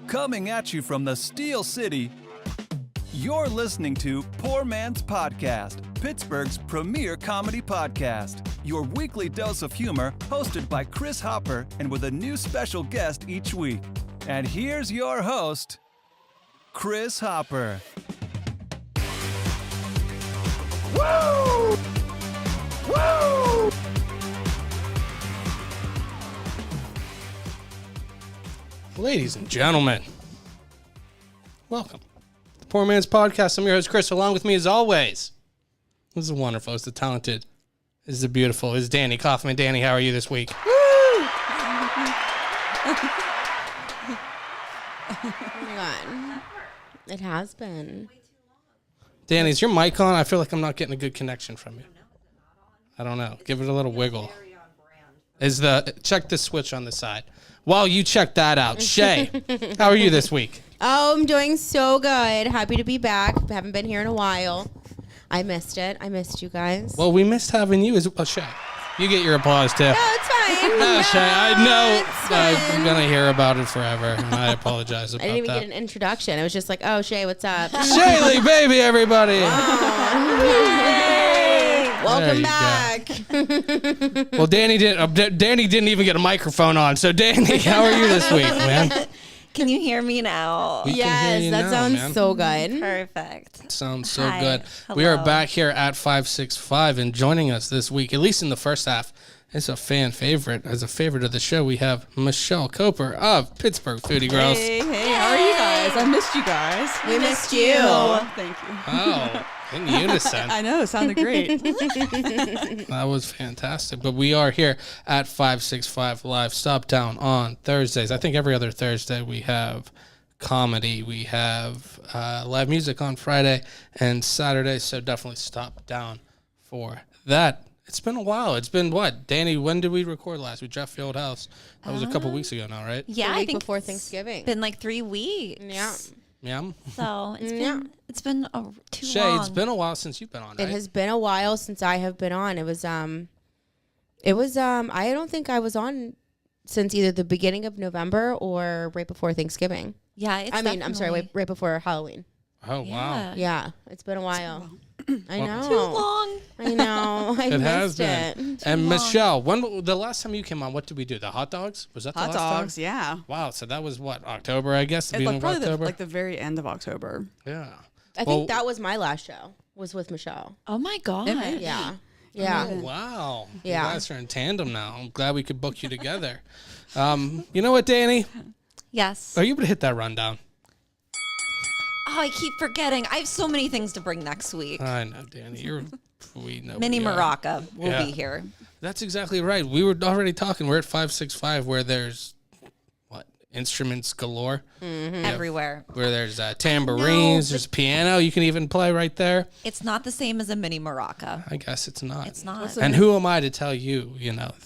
Coming at you from the Steel City, you're listening to Poor Man's Podcast, Pittsburgh's premier comedy podcast. Your weekly dose of humor, hosted by Chris Hopper and with a new special guest each week. And here's your host, Chris Hopper. Woo! Woo! Ladies and gentlemen, welcome to the Poor Man's Podcast. I'm your host, Chris. Along with me, as always, this is wonderful. It's the talented, it's the beautiful, it's Danny Kaufman. Danny, how are you this week? Oh my God. It has been. Danny, is your mic on? I feel like I'm not getting a good connection from you. I don't know. Give it a little wiggle. Check the switch on the side. While you check that out, Shay, how are you this week? Oh, I'm doing so good. Happy to be back. Haven't been here in a while. I missed it. I missed you guys. Well, we missed having you as well. Shay, you get your applause too. No, it's fine. No, Shay, I know. It's fine. I'm going to hear about it forever, and I apologize about that. I didn't even get an introduction. It was just like, oh, Shay, what's up? Shaylee, baby, everybody. Welcome back. Well, Danny didn't even get a microphone on. So, Danny, how are you this week, man? Can you hear me now? We can hear Yes, you that now, sounds man. so good. Perfect. Sounds so Hi. good. We are Hello. back here at 565, and joining us this week, at least in the first half, is a fan favorite. As a favorite of the show, we have Michelle Coper of Pittsburgh Foodie Girls. Hey, how are you guys? I missed you guys. We missed you. Thank you. Oh, in unison. I know, it sounded great. That was fantastic. But we are here at 565 Live. Stop down on Thursdays. I think every other Thursday we have comedy. We have live music on Friday and Saturday. So definitely stop down for that. It's been a while. It's been what? Danny, when did we record last? We Jeff Field House. That was a couple weeks ago now, right? Yeah, The I week think before it's Thanksgiving. been like 3 weeks. Yeah. Yeah. So Yeah. it's been too Shay, long. it's been a while since you've been on, right? It has been a while since I have been on. I don't think I was on since either the beginning of November or right before Thanksgiving. Yeah, it's I'm sorry, right before Halloween. Oh, wow. Yeah, it's been a while. I know. Too long. I know. I It has missed it. been. And Michelle, when the last time you came on, what did we do? The hot dogs? Was that the Hot last dogs, time? yeah. Wow, so that was what, October, I guess, the It's beginning like of probably October? the very end of October. Yeah. I think that was my last show. Was with Michelle. Oh my God. Yeah. Yeah. Oh, wow. Yeah. You guys are in tandem now. I'm glad we could book you together. You know what, Danny? Yes. Are you able to hit that rundown? Oh, I keep forgetting. I have so many things to bring next week. I know, Danny. We know. Mini we are. Maraca will Yeah. be here. That's exactly right. We were already talking. We're at 565 where there's, instruments galore. Everywhere. Where there's tambourines, there's piano you can even play right there. It's not the same as a mini Maraca. I guess it's not. It's not. And who am I to tell you,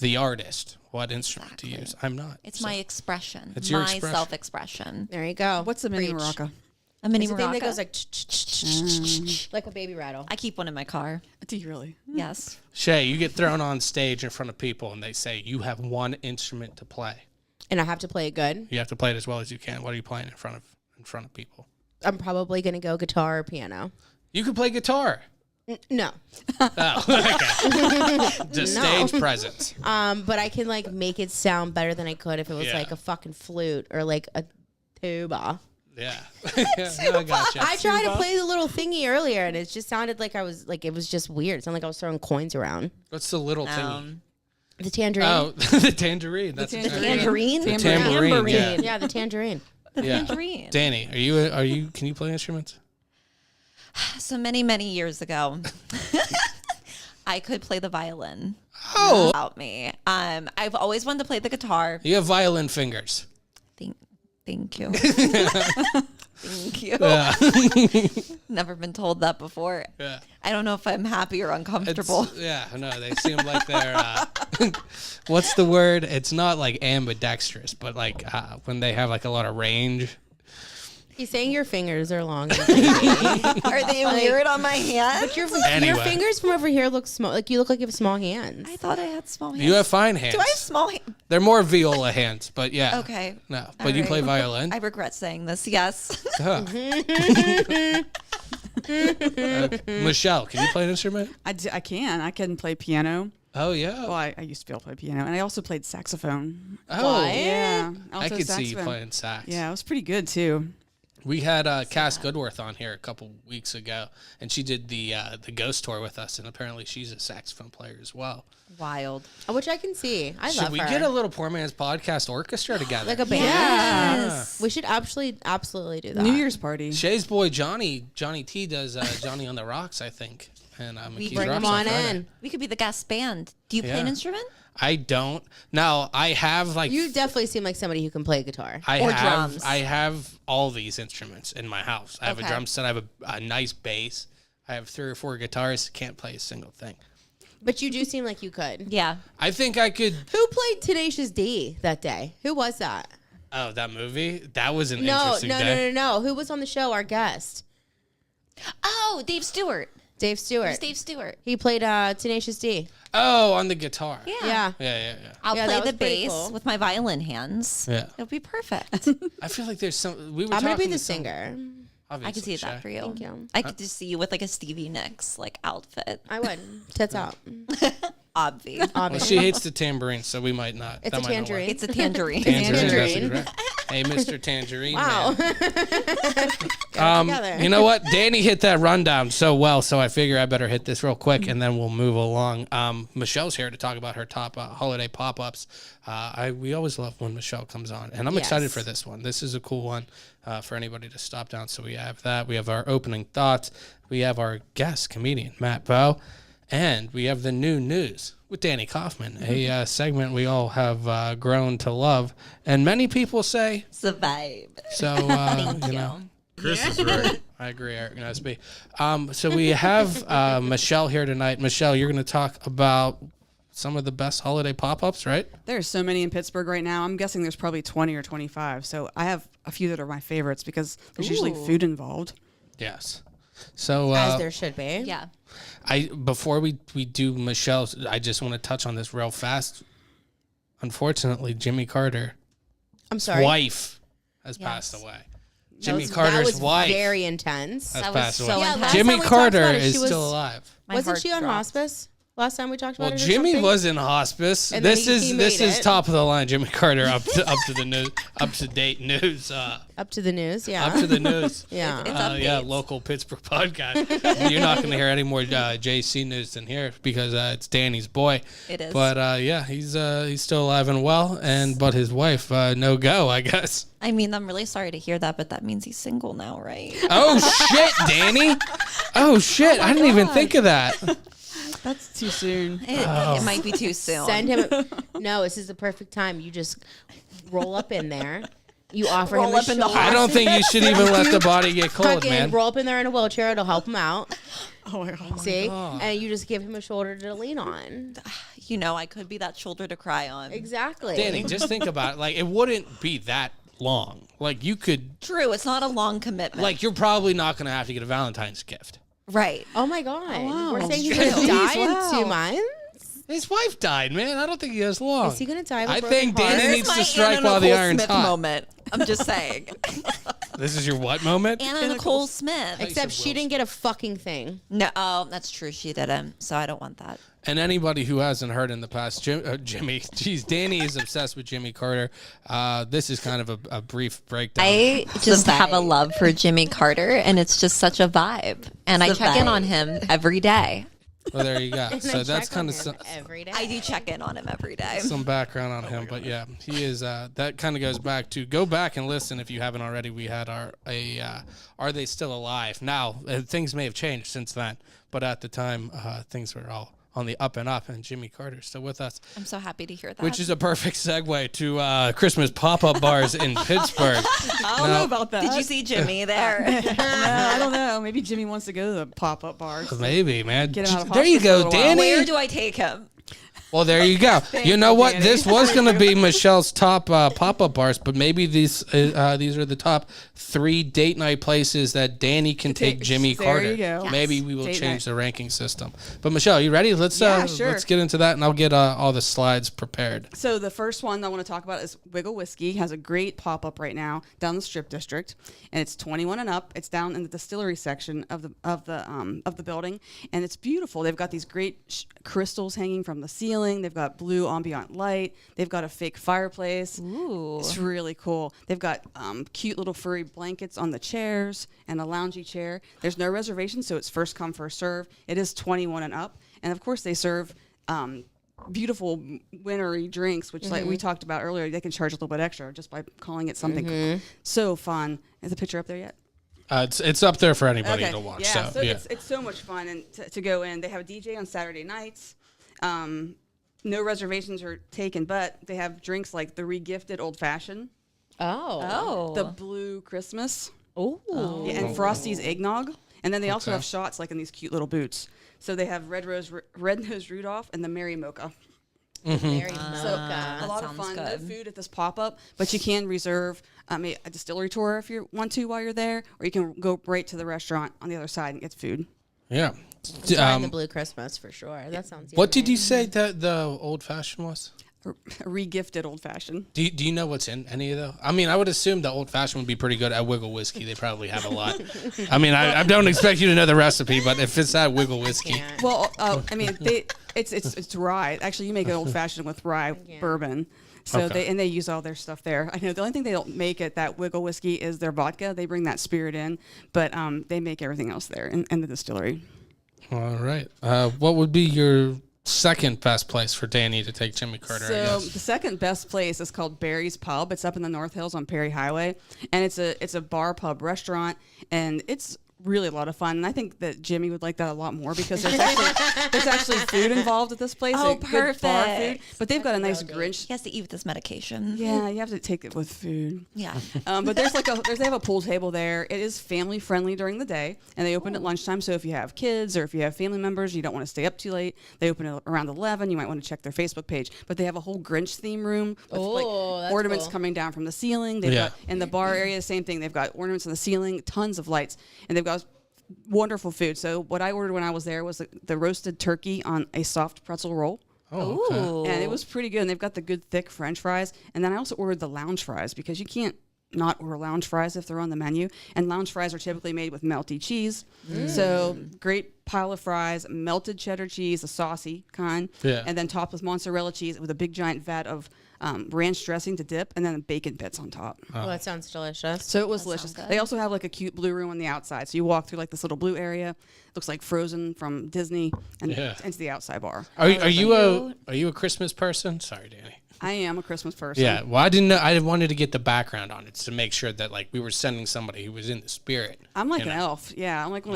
the artist, what instrument to use? I'm not. It's So my expression. It's your my expression. self-expression. There you go. What's the mini Preach. maraca? A mini It's the thing that Maraca. goes like like a baby rattle. I keep one in my car. Do you really? Yes. Shay, you get thrown on stage in front of people and they say you have one instrument to play. And I have to play it good. You have to play it as well as you can. What are you playing in front of people? I'm probably gonna go guitar or piano. You can play guitar. No. Oh, okay. Just No. stage presence. But I can make it sound better than I could if it was Yeah. like a fucking flute or like a tuba. Yeah. No, I gotcha. I tried to play the little thingy earlier and it just sounded like it was just weird. It sounded like I was throwing coins around. What's the little thingy? The tangerine. Oh, the tangerine. That's Tangerine? The tambourine. Yeah. Yeah, the tangerine. The Yeah. tangerine. Danny, are you? Can you play instruments? So many, many years ago, I could play the violin. Oh, About me. I've always wanted to play the guitar. you have violin fingers. Thank you. Thank you. Yeah. Never been told that before. Yeah. I don't know if I'm happy or uncomfortable. No, they seem like they're, what's the word? It's not like ambidextrous, but when they have a lot of range. He's saying your fingers are long. Are they weird on my hand? But your Anyway. fingers from over here look small. Like you look like you have small hands. I thought I had small hands. You have fine hands. Do I have small hands? They're more viola hands, but yeah. Okay. No, but All you right. play violin. I regret saying this. Yes. Huh. Michelle, can you play an instrument? I can. I can play piano. Oh yeah. Well, I used to be able to play piano, and I also played saxophone. Oh, Yeah, I alto could see you saxophone. playing sax. Yeah, it was pretty good too. We had Cass Goodworth on here a couple weeks ago, and she did the Ghost tour with us, and apparently she's a saxophone player as well. Wild. Which I can see. I Should love we her. get a little Poor Man's Podcast orchestra together? like a band? Yes. We should absolutely do that. New Year's party. Shay's boy Johnny T does Johnny on the Rocks, I think, and McKee's Bring Rocks him on Friday. in. We could be the guest band. Do you play an Yeah. instrument? I don't. Now I have like You definitely seem like somebody who can play guitar. Or drums. I have all these instruments in my house. I have a Okay. drum set. I have a nice bass. I have 3 or 4 guitars. Can't play a single thing. But you do seem like you could. Yeah. I think I could. Who played Tenacious D that day? Who was that? Oh, that movie. That was an No, interesting no, day. no, no, no. Who was on the show? Our guest, Oh, Dave Stewart. Dave Stewart. Who's Dave Stewart? He played Tenacious D. Oh, on the guitar. Yeah. Yeah. Yeah. I'll Yeah, play that was the pretty bass cool. with my violin hands. Yeah. It'll be perfect. I feel like there's some. We were. I'm gonna be talking the to some- singer. Obviously, I could see Shay. that for you. Thank you. I could just see you with like a Stevie Nicks like outfit. I would. Tits out. Obvi. Well, Obviously. she hates the tambourine, so we might not. It's that a might not work. tangerine. It's a tangerine. Tangerine. That's right. Hey, Mr. Tangerine. Wow. Man. Got it together. You know what? Danny hit that rundown so well, so I figure I better hit this real quick, and then we'll move along. Michelle's here to talk about her top holiday pop-ups. We always love when Michelle comes on, and I'm excited Yes. for this one. This is a cool one for anybody to stop down. So we have that. We have our opening thoughts. We have our guest comedian, Matt Bowe, and we have the new news with Danny Kaufman, a segment we all have grown to love, and many people say It's the vibe. so. you know. Chris is right. I agree, Eric Nesby. So we have Michelle here tonight. Michelle, you're going to talk about some of the best holiday pop-ups, right? There's so many in Pittsburgh right now. I'm guessing there's probably 20 or 25. So I have a few that are my favorites because there's usually Ooh. food involved. Yes. So As there should be. Yeah. before we do Michelle's, I just want to touch on this real fast. Unfortunately, Jimmy Carter's I'm sorry. wife has Yes. passed away. That Jimmy was- Carter's that was wife very intense. has that was passed so away. Yeah, intense. last Jimmy time we talked Carter about it, is she was- still alive. My Wasn't heart she on dropped. hospice last time we talked about Well, it? or Jimmy something? was in hospice. And then This he is made it. top of the line. Jimmy Carter up to the news, up to date news. Up to the news, yeah. Up to the news. Yeah. It's Yeah, updates. local Pittsburgh podcast. You're not going to hear any more JC news than here because it's Danny's boy. It is. But yeah, he's still alive and well, but his wife no go, I guess. I mean, I'm really sorry to hear that, but that means he's single now, right? Oh shit, Danny! Oh shit, I didn't even think of that. That's too soon. It might be too soon. Send him. No, this is the perfect time. You just roll up in there. You offer Roll him a up in the shoulder. I don't think you should even let the body get cold, Fucking man. roll up in there in a wheelchair. It'll help him out. Oh my God. See? And you just give him a shoulder to lean on. You know, I could be that shoulder to cry on. Exactly. Danny, just think about it. Like, it wouldn't be that long. Like, you could, True, it's not a long commitment. like, you're probably not going to have to get a Valentine's gift. right. Oh my God. wow. We're saying he's True. going to die Wow. in 2 months? His wife died, man. I don't think he has long. Is he going to die of a I broken think heart? Danny This needs is to my strike Anna while the Nicole iron's Smith hot. moment. I'm just saying. This is your what moment? Anna Nicole Smith. Except she didn't get a fucking thing. No, oh, that's true. She didn't. So I don't want that. And anybody who hasn't heard in the past, Danny is obsessed with Jimmy Carter. This is kind of a brief breakdown. I just the have a vibe. love for Jimmy Carter, and it's just such a vibe. And I the check in vibe. on him every day. Well, there you go. And So I that's check on kind of him every day. I do check in on him every day. some background on him, but yeah, he is. That kind of goes back to go back and listen if you haven't already. We had Are They Still Alive? Now things may have changed since then, but at the time things were all on the up and up, and Jimmy Carter's still with us, I'm so happy to hear that. which is a perfect segue to Christmas pop-up bars in Pittsburgh. I don't know about that. Did you see Jimmy there? I don't know. Maybe Jimmy wants to go to the pop-up bars. Maybe, man. Get him out of There you hospice for a go, little while. Danny. Where do I take him? Well, there you go. You know you, what? Danny. This was going to be Michelle's top pop-up bars, but maybe these are the top 3 date night places that Danny can take Jimmy there Carter. you go. Maybe we will Date change night. the ranking system. But Michelle, you ready? Let's Yeah, sure. let's get into that, and I'll get all the slides prepared. So the first one I want to talk about is Wiggle Whiskey. Has a great pop-up right now down the Strip District, and it's 21 and up. It's down in the distillery section of the building, and it's beautiful. They've got these great crystals hanging from the ceiling. They've got blue ambient light. They've got a fake fireplace. Ooh. It's really cool. They've got cute little furry blankets on the chairs and a loungy chair. There's no reservation, so it's first come, first serve. It is 21 and up, and of course they serve beautiful wintery drinks, which like we talked about earlier. They can charge a little bit extra just by calling it something so fun. Is the picture up there yet? It's up there for anybody to watch. Yeah, so it's so much fun and to go in. They have a DJ on Saturday nights. No reservations are taken, but they have drinks like the regifted old fashioned, the blue Christmas, and Frosty's eggnog. And then they also have shots like in these cute little boots. So they have Red Nose Rudolph and the Merry Mocha. Very So a lot of sounds fun. good. No food at this pop-up, but you can reserve a distillery tour if you want to while you're there, or you can go right to the restaurant on the other side and get food. yeah. Trying the Blue Christmas for sure. That sounds. What did you say that the old fashioned was? A regifted old fashioned. Do you know what's in any of those? I mean, I would assume the old fashioned would be pretty good at Wiggle Whiskey. They probably have a lot. I mean, I don't expect you to know the recipe, but if it's at Wiggle Whiskey, Well, I mean, it's rye. Actually, you make an old fashioned with rye bourbon. So they use all their stuff there. I know the only thing they don't make at that Wiggle Whiskey is their vodka. They bring that spirit in, but they make everything else there in the distillery. all right. What would be your second best place for Danny to take Jimmy Carter? I So guess. the second best place is called Barry's Pub. It's up in the North Hills on Perry Highway, and it's a bar pub restaurant, and it's really a lot of fun. And I think that Jimmy would like that a lot more because there's actually food involved at this place. Oh, like good bar food. perfect. But they've got a nice Grinch. He has to eat with this medication. Yeah, you have to take it with food. Yeah. But they have a pool table there. It is family friendly during the day, and they open at lunchtime. So if you have kids or if you have family members, you don't want to stay up too late. They open at around 11. You might want to check their Facebook page. But they have a whole Grinch theme room with that's ornaments cool. coming down from the ceiling. They've got in the bar area the same thing. They've got ornaments on the ceiling, tons of lights, and they've got wonderful food. So what I ordered when I was there was the roasted turkey on a soft pretzel roll. Oh, okay. Ooh. And it was pretty good. And they've got the good thick French fries. And then I also ordered the lounge fries because you can't not order lounge fries if they're on the menu. And lounge fries are typically made with melty cheese. So great pile of fries, melted cheddar cheese, the saucy kind. Yeah. And then topped with mozzarella cheese with a big giant vat of ranch dressing to dip, and then bacon bits on top. Oh, that sounds delicious. So it was delicious. sounds good. They also have like a cute blue room on the outside. So you walk through like this little blue area. Looks like Frozen from Disney, and into the outside bar. Are you a Christmas person? Sorry, Danny. I am a Christmas person. Yeah. Well, I didn't know. I wanted to get the background on it to make sure that like we were sending somebody who was in the spirit. I'm like you an know? elf. Yeah, I'm like one